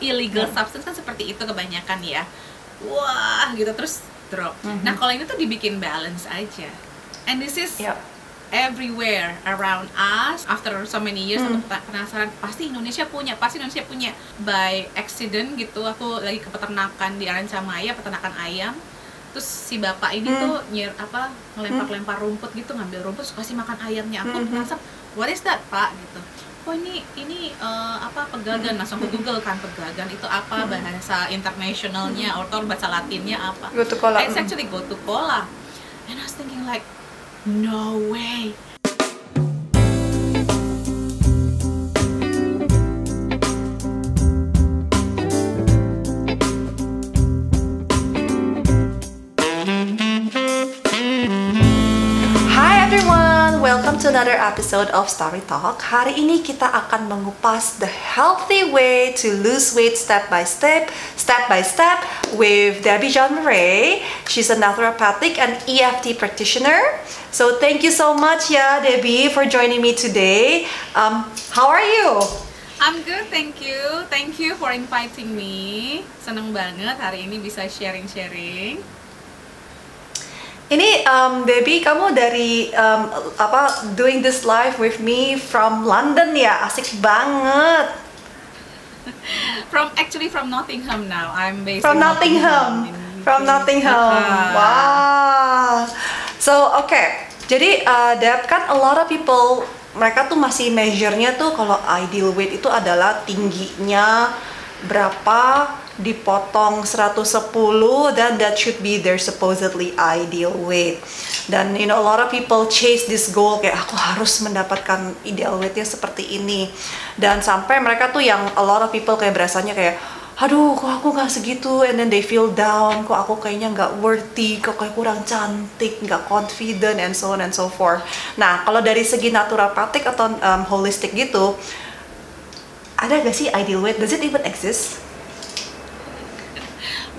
illegal substance kan seperti itu kebanyakan ya. Wah gitu terus drop. Nah kalau ini tuh dibikin balance aja. And this is everywhere around us. After so many years aku penasaran pasti Indonesia punya by accident gitu. Aku lagi ke peternakan di Arancamaya, peternakan ayam. Terus si bapak ini tuh ngelempar rumput gitu, ngambil rumput terus kasih makan ayamnya. Aku penasaran, what is that pak gitu. Oh ini pegagan, langsung ke Google kan pegagan itu apa, bahasa internasionalnya atau bahasa Latinnya apa. Gotu kola. It's actually gotu kola. And I was thinking like, no way. Welcome to another episode of Story Talk. Hari ini kita akan mengupas the healthy way to lose weight step by step with Debbie Jean-Marie. She's a naturopathic and EFT practitioner. So thank you so much ya Debbie for joining me today. How are you? I'm good, thank you. Thank you for inviting me. Seneng banget hari ini bisa sharing-sharing. Ini Debbie, kamu dari doing this live with me from London ya, asik banget. From Nottingham now. I'm based from in Nottingham. From Nottingham. Wow. So jadi Deb, kan a lot of people mereka tuh masih measure-nya tuh kalau ideal weight itu adalah tingginya berapa dipotong 110 dan that should be their supposedly ideal weight. Dan a lot of people chase this goal kayak aku harus mendapatkan ideal weightnya seperti ini. Dan sampai mereka tuh yang a lot of people kayak berasanya kayak aduh kok aku nggak segitu, and then they feel down, kok aku kayaknya nggak worthy, kok kayak kurang cantik, nggak confident, and so on and so forth. Nah kalau dari segi naturopatik atau holistic gitu, ada gak sih ideal weight? Does it even exist?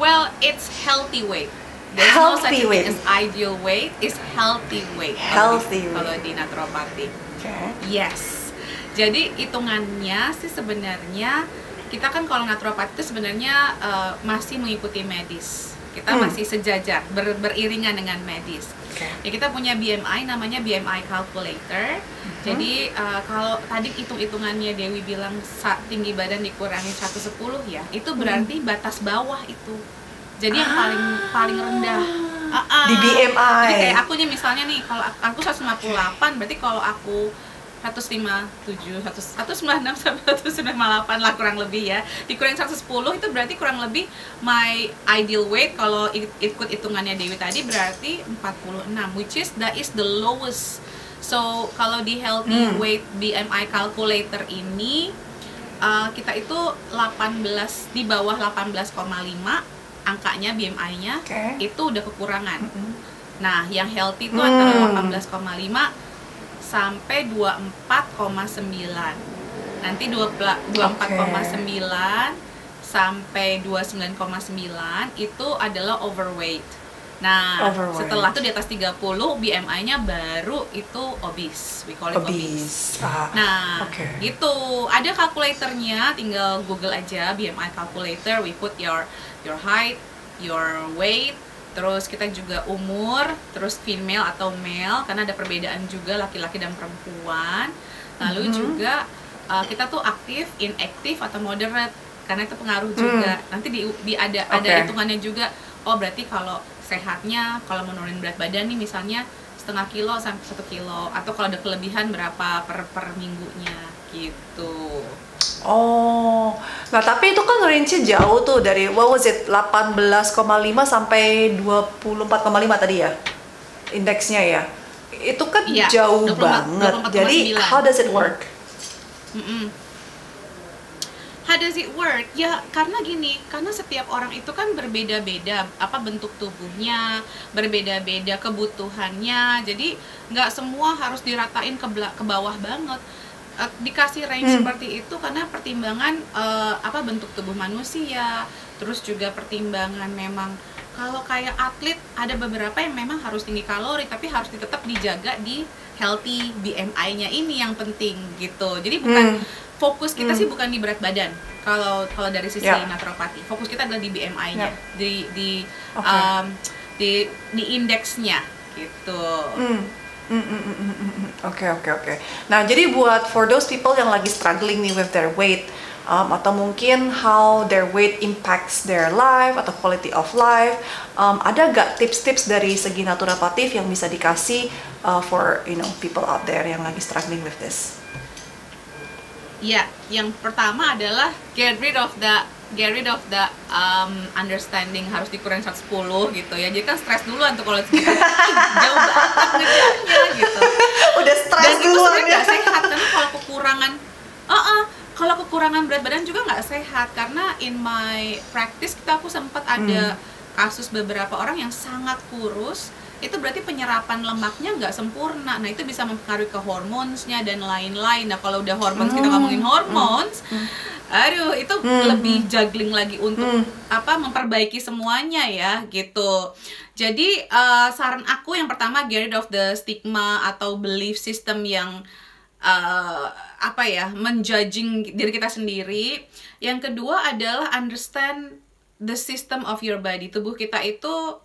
Well, it's healthy weight. There's no such thing as ideal weight. It's healthy weight. Healthy weight. Kalau di naturopati. Okay. Yes. Jadi hitungannya sih sebenarnya kita kan kalau naturopati itu sebenarnya masih mengikuti medis. Kita masih sejajar, beriringan dengan medis. Okay. Ya kita punya BMI, namanya BMI calculator. Jadi kalau tadi hitung-hitungannya Dewi bilang tinggi badan dikurangi 110 ya, itu berarti batas bawah itu. Jadi yang paling rendah di BMI. Jadi kayak akunya misalnya nih, kalau aku 158, berarti kalau aku 157, 196 sampai 198 lah kurang lebih ya. Dikurangi 110 itu berarti kurang lebih my ideal weight kalau ikut hitungannya Dewi tadi berarti 46, which is that is the lowest. So kalau di healthy weight BMI calculator ini kita itu 18 di bawah 18,5 angkanya BMI-nya itu udah kekurangan. Nah, yang healthy itu antara 18,5 sampai 24,9. Nanti 24,9 sampai 29,9 itu adalah overweight. Nah, setelah itu di atas 30 BMI-nya baru itu obese. We call it obese. Nah, gitu. Ada kalkulatornya, tinggal Google aja BMI calculator. We put your height, your weight, terus kita juga umur, terus female atau male karena ada perbedaan juga laki-laki dan perempuan. Lalu juga kita tuh aktif, inactive atau moderate karena itu pengaruh juga. Nanti ada hitungannya juga. Oh, berarti kalau sehatnya, kalau menurunin berat badan nih misalnya setengah kilo sampai 1 kilo, atau kalau ada kelebihan berapa per minggunya gitu. Oh, nah tapi itu kan range-nya jauh tuh dari what was it 18,5 sampai 24,5 tadi ya indeksnya ya. Itu kan jauh 20, banget. 24, jadi how does it work? How does it work? Ya karena gini, karena setiap orang itu kan berbeda-beda bentuk tubuhnya, berbeda-beda kebutuhannya. Jadi nggak semua harus diratain ke bawah banget. Dikasih range seperti itu karena pertimbangan bentuk tubuh manusia, terus juga pertimbangan memang kalau kayak atlet ada beberapa yang memang harus tinggi kalori tapi harus tetap dijaga di healthy BMI-nya ini yang penting gitu. Jadi bukan fokus kita sih bukan di berat badan. kalau dari sisi naturopati. Fokus kita adalah di BMI-nya, di indeksnya gitu. Oke. Nah, jadi buat for those people yang lagi struggling nih with their weight, atau mungkin how their weight impacts their life atau quality of life, ada gak tips-tips dari segi naturopatif yang bisa dikasih for people out there yang lagi struggling with this? Ya, yang pertama adalah get rid of the understanding harus dikurangin 110 gitu ya. Jadi kan stres duluan tuh kalau segitu. Jauh banget ngejarnya gitu. Udah stres duluan ya. Gak sehat karena kalau kekurangan berat badan juga nggak sehat, karena in my practice aku sempat ada kasus beberapa orang yang sangat kurus. Itu berarti penyerapan lemaknya nggak sempurna. Nah, itu bisa mempengaruhi ke hormonsnya dan lain-lain. Nah, kalau udah hormons, kita ngomongin hormons, aduh, itu lebih juggling lagi untuk memperbaiki semuanya ya gitu. Jadi saran aku yang pertama, get rid of the stigma atau belief system yang menjudging diri kita sendiri. Yang kedua adalah understand the system of your body. Tubuh kita itu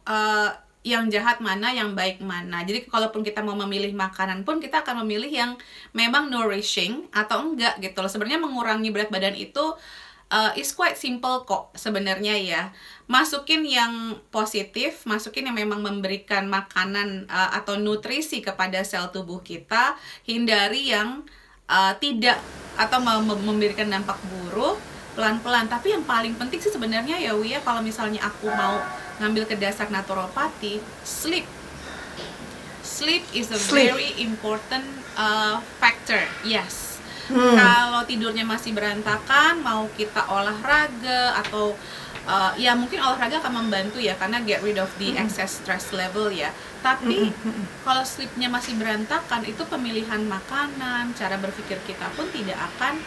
yang jahat mana, yang baik mana. Jadi kalaupun kita mau memilih makanan pun, kita akan memilih yang memang nourishing atau enggak gitu loh. Sebenarnya mengurangi berat badan itu is quite simple kok sebenarnya ya. Masukin yang positif, masukin yang memang memberikan makanan atau nutrisi kepada sel tubuh kita. Hindari yang tidak atau memberikan dampak buruk, pelan-pelan. Tapi yang paling penting sih sebenarnya ya Wia, kalau misalnya aku mau ngambil ke dasar naturopati, sleep is a very important factor. Yes. Kalau tidurnya masih berantakan, mau kita olahraga atau ya mungkin olahraga akan membantu ya, karena get rid of the excess stress level ya. Tapi kalau sleepnya masih berantakan, itu pemilihan makanan, cara berpikir kita pun tidak akan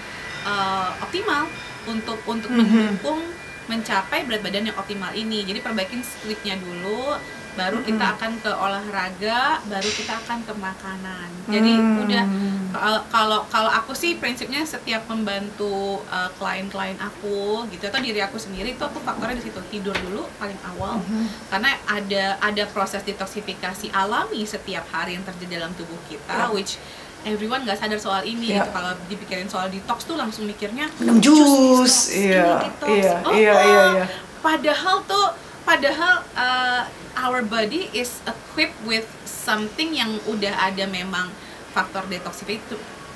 optimal untuk mendukung mencapai berat badan yang optimal ini. Jadi perbaikin sleepnya dulu, baru kita akan ke olahraga, baru kita akan ke makanan. Jadi udah, kalau aku sih prinsipnya setiap membantu klien-klien aku gitu atau diri aku sendiri, itu aku faktornya di situ, tidur dulu paling awal. Karena ada proses detoksifikasi alami setiap hari yang terjadi dalam tubuh kita, which everyone nggak sadar soal ini gitu. Kalau dipikirin soal detox tuh langsung mikirnya minum jus, iya. Padahal our body is equipped with something yang udah ada memang faktor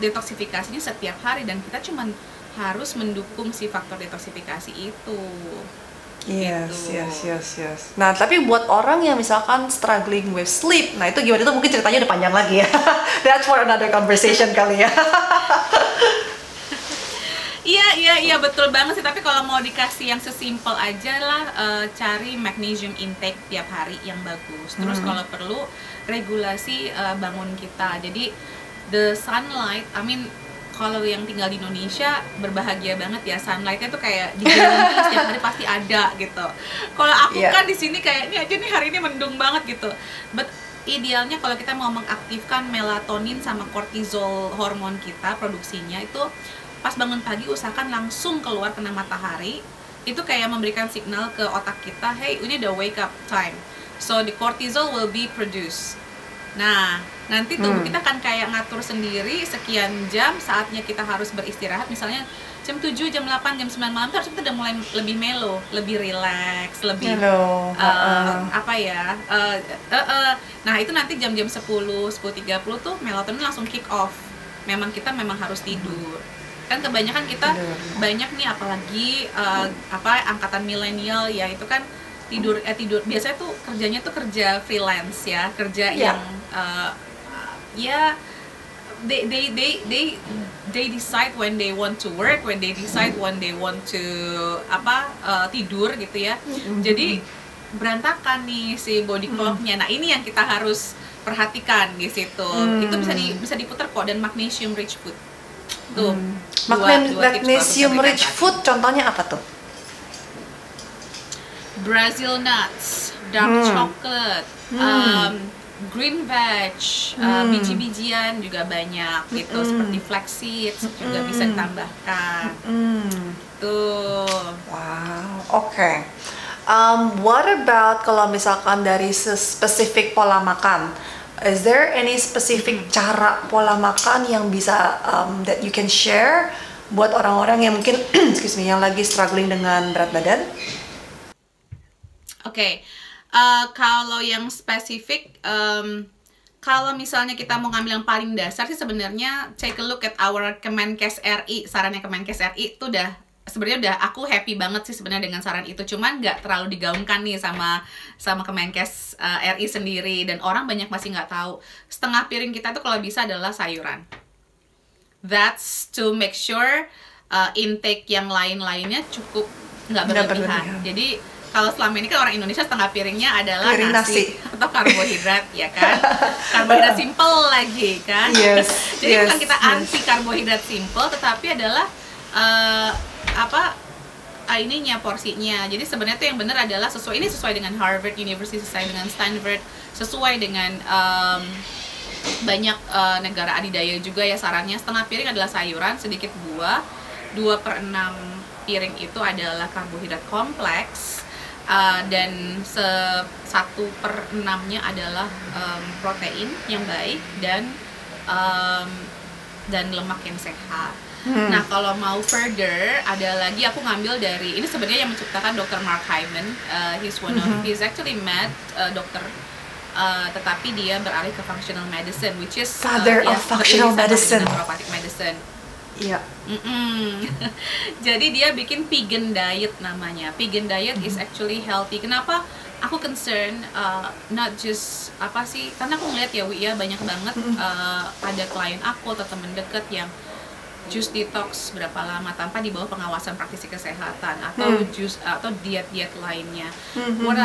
detoksifikasinya setiap hari, dan kita cuman harus mendukung si faktor detoksifikasi itu. Yes. Nah, tapi buat orang yang misalkan struggling with sleep, nah itu gimana? Itu mungkin ceritanya udah panjang lagi ya. That's for another conversation kali ya. Iya betul banget sih. Tapi kalau mau dikasih yang sesimpel aja lah, cari magnesium intake tiap hari yang bagus. Terus kalau perlu regulasi bangun kita. Jadi the sunlight, kalau yang tinggal di Indonesia berbahagia banget ya, sunlightnya tuh kayak di jalan setiap hari pasti ada gitu. Kalau aku kan di sini kayak ini aja nih, hari ini mendung banget gitu. But idealnya kalau kita mau mengaktifkan melatonin sama kortisol hormon kita produksinya, itu pas bangun pagi usahakan langsung keluar kena matahari. Itu kayak memberikan signal ke otak kita, hey, ini udah wake up time. So the cortisol will be produced. Nah, nanti tubuh kita akan kayak ngatur sendiri sekian jam saatnya kita harus beristirahat. Misalnya jam 7, jam 8, jam 9 malam tuh harus kita udah mulai lebih mellow, lebih relax, lebih nah itu nanti jam-jam 10:30 tuh melatonin langsung kick off. Memang kita harus tidur. Kan kebanyakan kita banyak nih, apalagi angkatan milenial ya, itu kan tidur biasanya tuh kerjanya tuh kerja freelance ya, kerja yang they decide when they want to work, when they decide when they want to tidur gitu ya. Jadi berantakan nih si body clocknya. Nah, ini yang kita harus perhatikan di situ. Itu bisa diputar kok. Dan magnesium rich food tuh. Magnesium rich food contohnya apa tuh? Brazil nuts, dark chocolate, green veg, biji-bijian juga banyak gitu, seperti flax seeds juga bisa ditambahkan. gitu. Wow, oke. What about kalau misalkan dari spesifik pola makan? Is there any specific cara pola makan yang bisa that you can share buat orang-orang yang mungkin excuse me, yang lagi struggling dengan berat badan? Oke, kalau yang spesifik, kalau misalnya kita mau ngambil yang paling dasar sih sebenarnya take a look at our Kemenkes RI. Sarannya Kemenkes RI itu sebenarnya aku happy banget sih sebenarnya dengan saran itu, cuman nggak terlalu digaungkan nih sama Kemenkes RI sendiri, dan orang banyak masih nggak tahu setengah piring kita tuh kalau bisa adalah sayuran. That's to make sure intake yang lain-lainnya cukup nggak berlebihan. Jadi kalau selama ini kan orang Indonesia setengah piringnya adalah nasi atau karbohidrat, ya kan? Karbohidrat simple lagi kan? Yes, jadi bukan kita anti karbohidrat simple, tetapi adalah ininya porsinya. Jadi sebenarnya tuh yang benar adalah sesuai dengan Harvard University, sesuai dengan Stanford, sesuai dengan banyak negara adidaya juga ya sarannya. Setengah piring adalah sayuran, sedikit buah, 2/6 piring itu adalah karbohidrat kompleks, dan 1/6-nya adalah protein yang baik dan lemak yang sehat. Nah, kalau mau further, ada lagi aku ngambil dari, ini sebenarnya yang menciptakan Dr. Mark Hyman. He's actually dokter, tetapi dia beralih ke functional medicine, which is father of functional medicine, naturopathic medicine. Iya. Jadi dia bikin vegan diet namanya. Vegan diet is actually healthy. Kenapa aku concern? Not just karena aku ngeliat ya Wi, ya banyak banget ada klien aku atau temen deket yang juice detox berapa lama tanpa di bawah pengawasan praktisi kesehatan atau atau diet-diet lainnya. What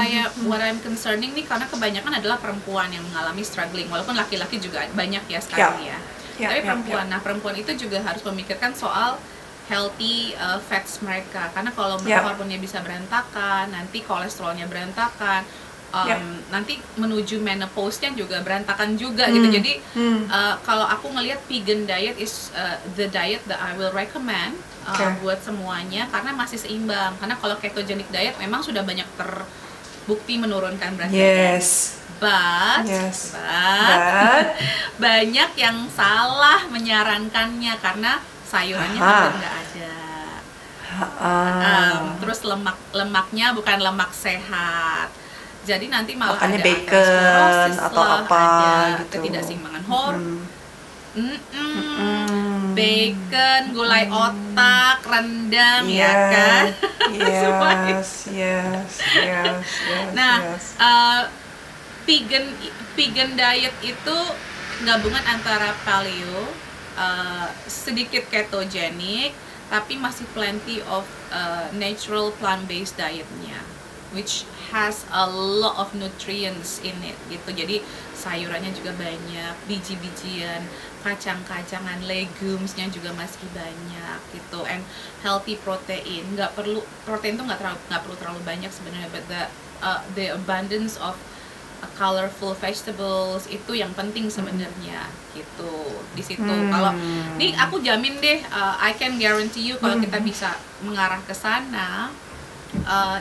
I'm concerning nih, karena kebanyakan adalah perempuan yang mengalami struggling, walaupun laki-laki juga banyak ya sekarang ya. Tapi perempuan, nah perempuan itu juga harus memikirkan soal healthy fats mereka, karena kalau hormonnya bisa berantakan, nanti kolesterolnya berantakan, nanti menuju menopause-nya juga berantakan juga gitu. Jadi kalau aku ngelihat vegan diet is the diet that I will recommend buat semuanya, karena masih seimbang. Karena kalau ketogenic diet memang sudah banyak terbukti menurunkan berat badan. But banyak yang salah menyarankannya karena sayurannya hampir nggak ada. Terus lemaknya bukan lemak sehat. Jadi nanti malah makanya ada bacon atau apa gitu. Ketidakseimbangan bacon, gulai otak, rendang, ya kan? Yes. Nah, vegan diet itu gabungan antara paleo, sedikit ketogenic, tapi masih plenty of natural plant-based dietnya, which has a lot of nutrients in it gitu. Jadi sayurannya juga banyak, biji-bijian, kacang-kacangan, legumsnya juga masih banyak gitu, and healthy protein. Protein tuh nggak perlu terlalu banyak sebenarnya, but the abundance of colorful vegetables itu yang penting sebenarnya gitu di situ. Kalau nih aku jamin deh, I can guarantee you kalau kita bisa mengarah ke sana,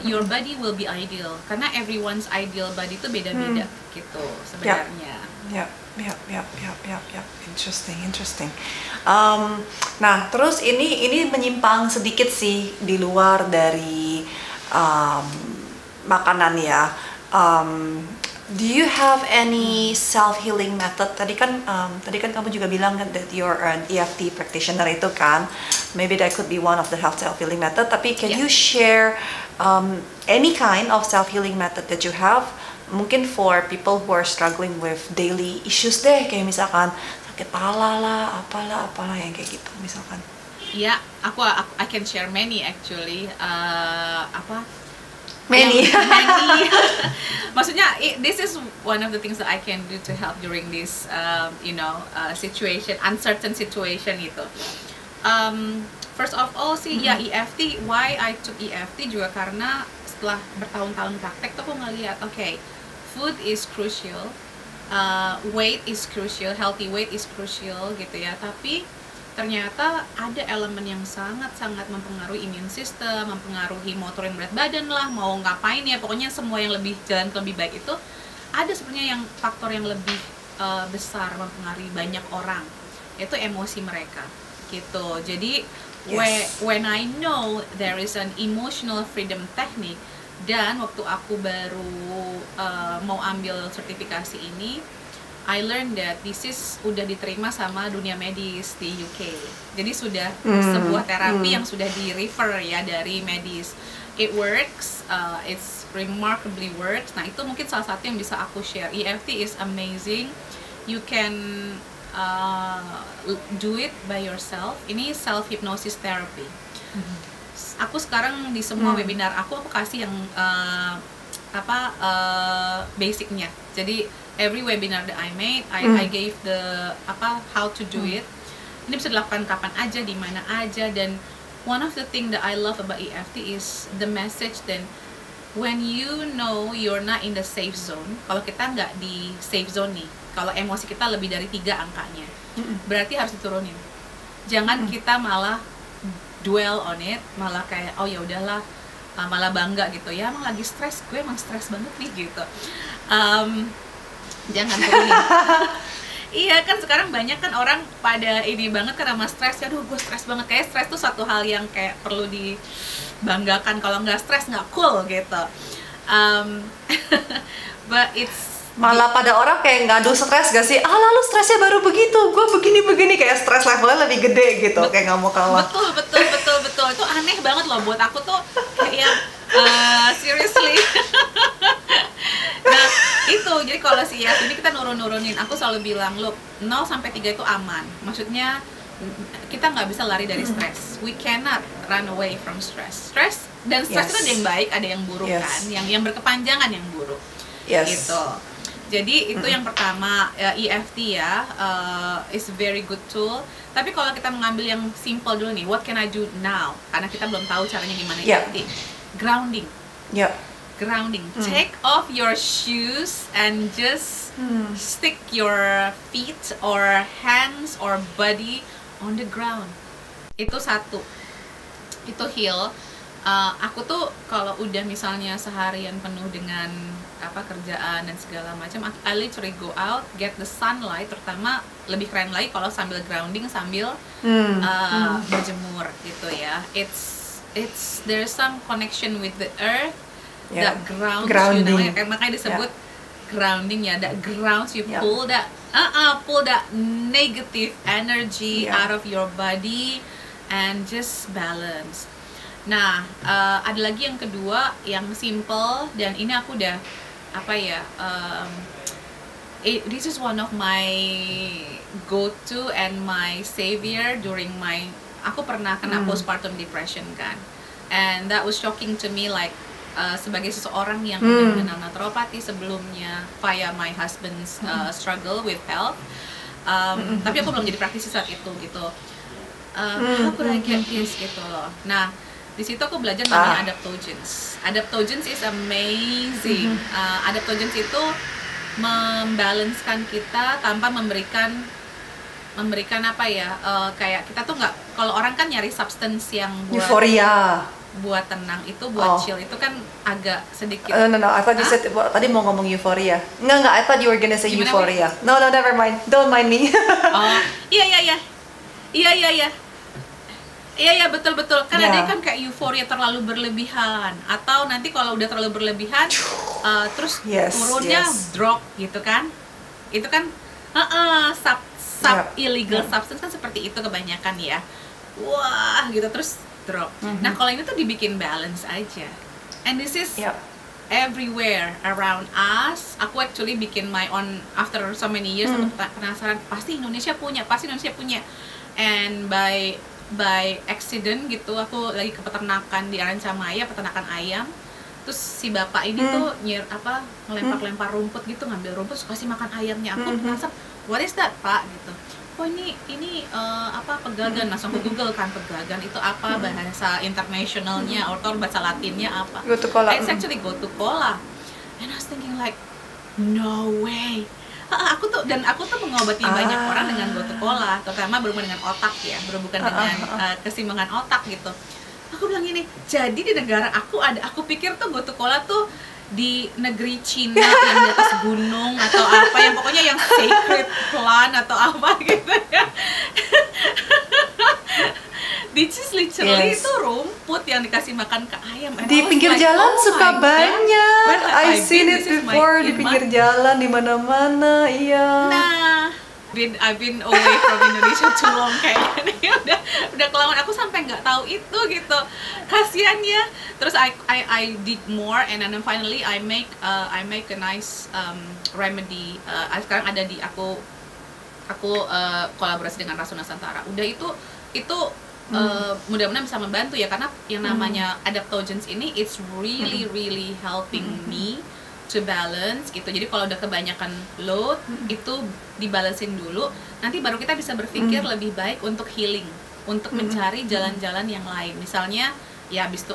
your body will be ideal, karena everyone's ideal body itu beda-beda gitu sebenarnya. Interesting. Nah, terus ini menyimpang sedikit sih di luar dari makanan ya. Do you have any self-healing method? Tadi kan kamu juga bilang kan that you're an EFT practitioner itu kan. Maybe that could be one of the self-healing method. Tapi can you share any kind of self-healing method that you have? Mungkin for people who are struggling with daily issues deh, kayak misalkan sakit kepala lah, apalah yang kayak gitu misalkan. Ya, I can share many actually. Many. Maksudnya, this is one of the things that I can do to help during this, situation, uncertain situation itu. First of all sih, ya EFT. Why I took EFT juga karena setelah bertahun-tahun praktek tuh aku ngeliat, okay, food is crucial, weight is crucial, healthy weight is crucial gitu ya. Tapi ternyata ada elemen yang sangat-sangat mempengaruhi immune system, mempengaruhi motorin berat badan lah, mau ngapain ya, pokoknya semua yang lebih jalan ke lebih baik itu ada sebenarnya yang faktor yang lebih besar mempengaruhi banyak orang, yaitu emosi mereka gitu. Jadi when I know there is an emotional freedom technique, dan waktu aku baru mau ambil sertifikasi ini, I learned that this is udah diterima sama dunia medis di UK. Jadi sudah sebuah terapi yang sudah di-refer ya dari medis. It works, it's remarkably works. Nah, itu mungkin salah satu yang bisa aku share. EFT is amazing. You can do it by yourself. Ini self hypnosis therapy. Aku sekarang di semua webinar aku kasih yang basicnya. Jadi every webinar that I made, I gave the how to do it. Ini bisa dilakukan kapan aja, di mana aja. Dan one of the thing that I love about EFT is the message. Then when you know you're not in the safe zone, kalau kita nggak di safe zone nih, kalau emosi kita lebih dari 3 angkanya, berarti harus diturunin. Jangan kita malah dwell on it, malah kayak oh ya udahlah, malah bangga gitu ya, emang lagi stres, gue emang stres banget nih gitu. Jangan turunin. Iya kan, sekarang banyak kan orang pada ini banget karena sama stres. Aduh, gue stres banget. Kayak stres tuh satu hal yang kayak perlu dibanggakan. Kalau nggak stres nggak cool gitu. But it's malah pada orang kayak ngadu stres gak sih? Lalu stresnya baru begitu, gue begini kayak stres levelnya lebih gede gitu, kayak nggak mau kalah. Betul. Itu aneh banget loh buat aku tuh kayak seriously. Nah itu, jadi kalau sih ya, ini kita nurunin. Aku selalu bilang, look, 0 sampai 3 itu aman. Maksudnya kita nggak bisa lari dari stres. We cannot run away from stress. Stress dan stres itu ada yang baik, ada yang buruk kan. Yang berkepanjangan yang buruk. Gitu. Jadi itu yang pertama, EFT ya, is very good tool. Tapi kalau kita mengambil yang simple dulu nih, what can I do now? Karena kita belum tahu caranya gimana EFT. Grounding. Grounding. Take off your shoes and just stick your feet or hands or body on the ground. Itu satu. Itu heal. Aku tuh kalau udah misalnya seharian penuh dengan kerjaan dan segala macam, I literally go out, get the sunlight. Terutama lebih keren lagi kalau sambil grounding, sambil berjemur gitu ya. It's there's some connection with the earth that grounds you, makanya disebut grounding ya. That grounds you, pull that negative energy out of your body and just balance. Nah, ada lagi yang kedua yang simple, dan ini aku udah this is one of my go-to and my savior during my, aku pernah kena postpartum depression kan, and that was shocking to me, like sebagai seseorang yang udah mengenal naturopati sebelumnya via my husband's struggle with health, tapi aku belum jadi praktisi saat itu gitu. How could I get this gitu loh. Nah, di situ aku belajar namanya adaptogens. Adaptogens is amazing. Adaptogens itu membalancekan kita tanpa memberikan kayak kita tuh nggak, kalau orang kan nyari substance yang buat euforia, buat tenang, itu buat chill, itu kan agak sedikit. No, I thought you said, tadi mau ngomong euphoria. Enggak, I thought you were gonna say gimana euphoria. No, never mind. Don't mind me. Iya, betul. Kan ada kan kayak euforia terlalu berlebihan, atau nanti kalau udah terlalu berlebihan terus turunnya drop gitu kan. Itu kan illegal substance kan seperti itu kebanyakan ya. Wah, gitu terus drop. Nah, kalau ini tuh dibikin balance aja. And this is everywhere around us. Aku actually bikin my own after so many years. Aku penasaran, pasti Indonesia punya. And by accident gitu, aku lagi ke peternakan di Arancamaya, peternakan ayam. Terus si bapak ini tuh ngelempar-lempar rumput gitu, ngambil rumput, terus kasih makan ayamnya. Aku penasaran, what is that, Pak? Gitu. Oh ini pegagan. Langsung ke Google kan, pegagan itu apa, bahasa internationalnya atau bahasa Latinnya apa. Gotu kola. It's actually gotu kola. And I was thinking like, no way. Aku tuh mengobati banyak orang dengan GoTo Cola, terutama berhubungan dengan otak ya, berhubungan dengan keseimbangan otak gitu. Aku bilang gini, jadi di negara aku pikir tuh GoTo Cola tuh di negeri Cina yang di atas gunung atau apa, yang pokoknya yang sacred plant atau apa gitu ya. This is literally itu rumput yang dikasih makan ke ayam. Di pinggir jalan suka banyak. I've seen it before di pinggir jalan di mana-mana. Iya. Nah, I've been away from Indonesia too long kayaknya. udah kelamaan, aku sampai nggak tahu itu gitu. Kasian ya. Terus I did more and then finally I make a nice remedy. Sekarang ada di aku kolaborasi dengan Rasuna Nusantara. Udah itu mudah-mudahan bisa membantu ya, karena yang namanya adaptogens ini it's really helping me to balance gitu. Jadi kalau udah kebanyakan load itu dibalancein dulu, nanti baru kita bisa berpikir lebih baik untuk healing, untuk mencari jalan-jalan yang lain. Misalnya ya habis itu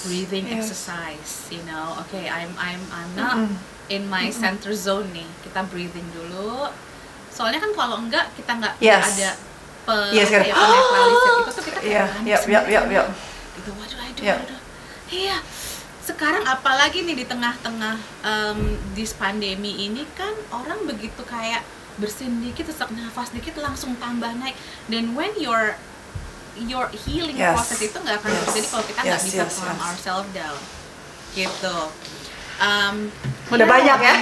breathing exercise, you know. I'm not in my center zone nih. Kita breathing dulu. Soalnya kan kalau enggak kita nggak ada penetralisir itu tuh kita kayak gitu, what do I do? Iya. Sekarang apalagi nih di tengah-tengah this pandemi ini kan orang begitu kayak bersin dikit, sesak nafas dikit langsung tambah naik. Dan when your healing process itu nggak akan terjadi kalau kita nggak bisa calm ourselves down gitu. Udah banyak ya?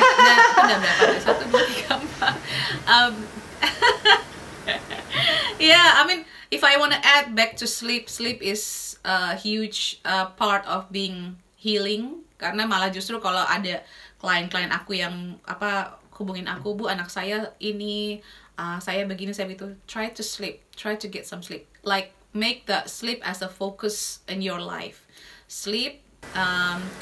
Udah berapa? 1, 2, 3, 4. Yeah, I mean, if I want to add back to sleep is a huge part of being healing. Karena malah justru kalau ada klien-klien aku yang hubungin aku, Bu, anak saya ini, saya begini, saya begitu, try to sleep, try to get some sleep, like make the sleep as a focus in your life. Sleep,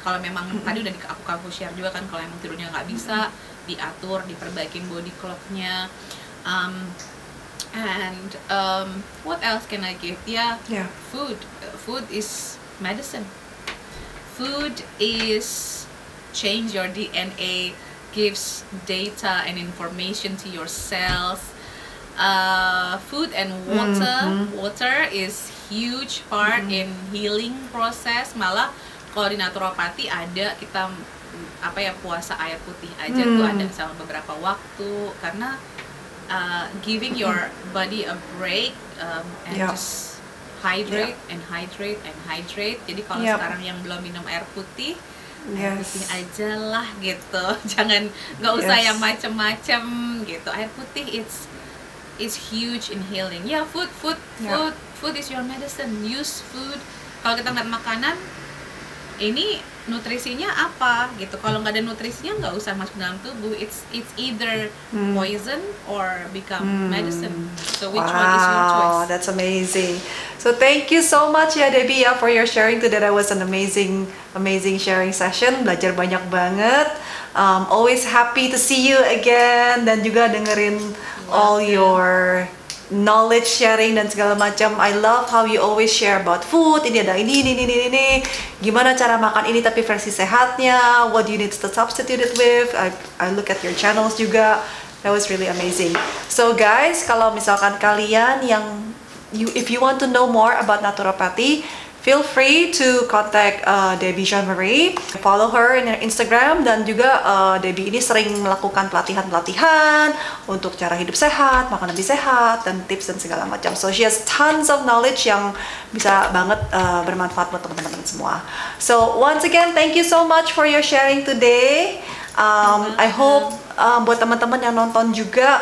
kalau memang tadi udah aku share juga kan, kalau emang tidurnya nggak bisa, diatur, diperbaikin body clocknya. And what else can I give? Food. Food is medicine. Food is change your DNA, gives data and information to your cells. Food and water is huge part in healing process. Malah kalau di naturopati ada kita puasa air putih aja tuh ada selama beberapa waktu, karena giving your body a break and just hydrate and hydrate. Jadi kalau sekarang yang belum minum air putih, air putih aja lah gitu. Nggak usah yang macem-macem gitu. Air putih it's huge in healing. Food is your medicine. Use food. Kalau kita ngeliat makanan, ini nutrisinya apa gitu. Kalau nggak ada nutrisinya nggak usah masuk dalam tubuh. It's either poison or become medicine. So which one is your choice? That's amazing. So thank you so much ya Debbie ya for your sharing today. That was an amazing sharing session. Belajar banyak banget. Always happy to see you again, dan juga dengerin all your knowledge sharing dan segala macam. I love how you always share about food. Ini ada ini. Gimana cara makan ini tapi versi sehatnya. What do you need to substitute it with? I look at your channels juga. That was really amazing. So guys, kalau misalkan kalian if you want to know more about naturopathy, feel free to contact Debbie Jean-Marie. Follow her in her Instagram, dan juga Debbie ini sering melakukan pelatihan-pelatihan untuk cara hidup sehat, makan lebih sehat, dan tips dan segala macam. So she has tons of knowledge yang bisa banget bermanfaat buat teman-teman semua. So once again, thank you so much for your sharing today. I hope buat teman-teman yang nonton juga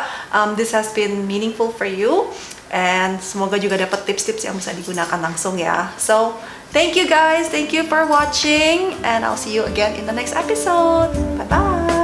this has been meaningful for you. And semoga juga dapat tips-tips yang bisa digunakan langsung ya. So, thank you guys. Thank you for watching. And I'll see you again in the next episode. Bye-bye.